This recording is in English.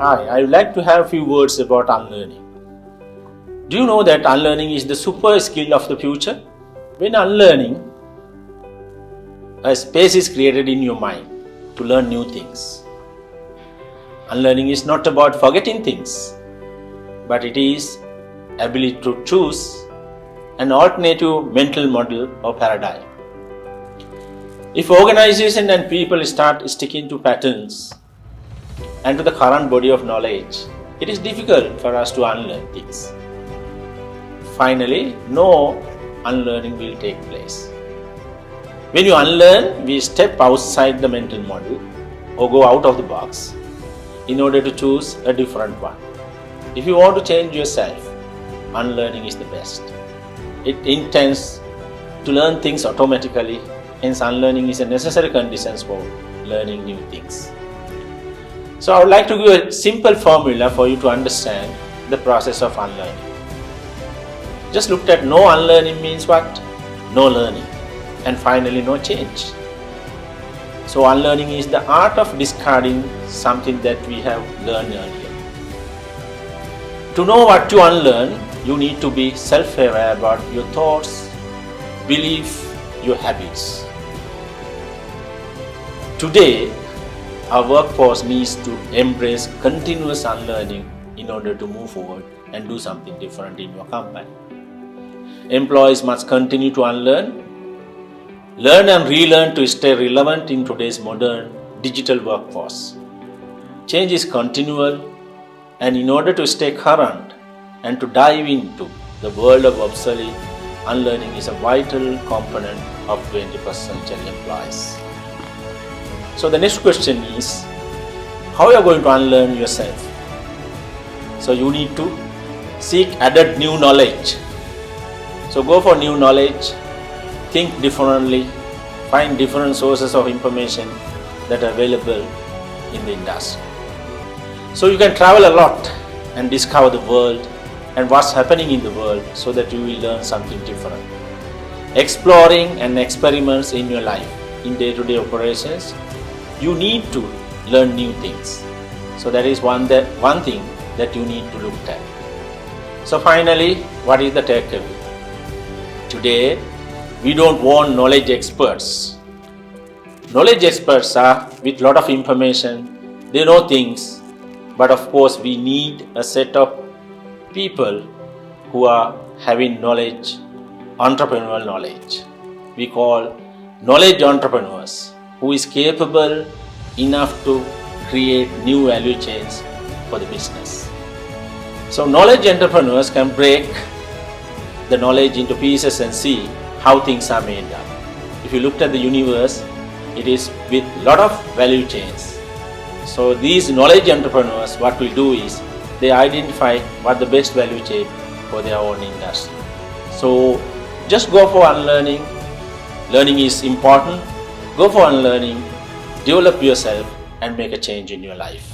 Hi, I would like to have a few words about unlearning. Do you know that unlearning is the super skill of the future? When unlearning, a space is created in your mind to learn new things. Unlearning is not about forgetting things, but it is ability to choose an alternative mental model or paradigm. If organization and people start sticking to patterns and to the current body of knowledge, it is difficult for us to unlearn things. Finally, no unlearning will take place. When you unlearn, we step outside the mental model or go out of the box in order to choose a different one. If you want to change yourself, unlearning is the best. It intends to learn things automatically, hence unlearning is a necessary condition for learning new things. So I would like to give a simple formula for you to understand the process of unlearning. Just look at no unlearning means what? No learning. And finally no change. So unlearning is the art of discarding something that we have learned earlier. To know what to unlearn, you need to be self-aware about your thoughts, beliefs, your habits. Today, our workforce needs to embrace continuous unlearning in order to move forward and do something different in your company. Employees must continue to unlearn, learn and relearn to stay relevant in today's modern digital workforce. Change is continual, and in order to stay current and to dive into the world of obsolete, unlearning is a vital component of 21st century employees. So the next question is, how you are going to unlearn yourself? So you need to seek added new knowledge. So go for new knowledge, think differently, find different sources of information that are available in the industry. So you can travel a lot and discover the world and what's happening in the world so that you will learn something different. Exploring and experiments in your life, in day-to-day operations, you need to learn new things. So that is one thing that you need to look at. So finally, what is the takeaway? Today, we don't want knowledge experts. Knowledge experts are with a lot of information, they know things, but of course we need a set of people who are having knowledge, entrepreneurial knowledge. We call knowledge entrepreneurs, who is capable enough to create new value chains for the business. So knowledge entrepreneurs can break the knowledge into pieces and see how things are made up. If you looked at the universe, it is with a lot of value chains. So these knowledge entrepreneurs, what we do is they identify what the best value chain for their own industry. So just go for unlearning. Learning is important. Go for unlearning, develop yourself and make a change in your life.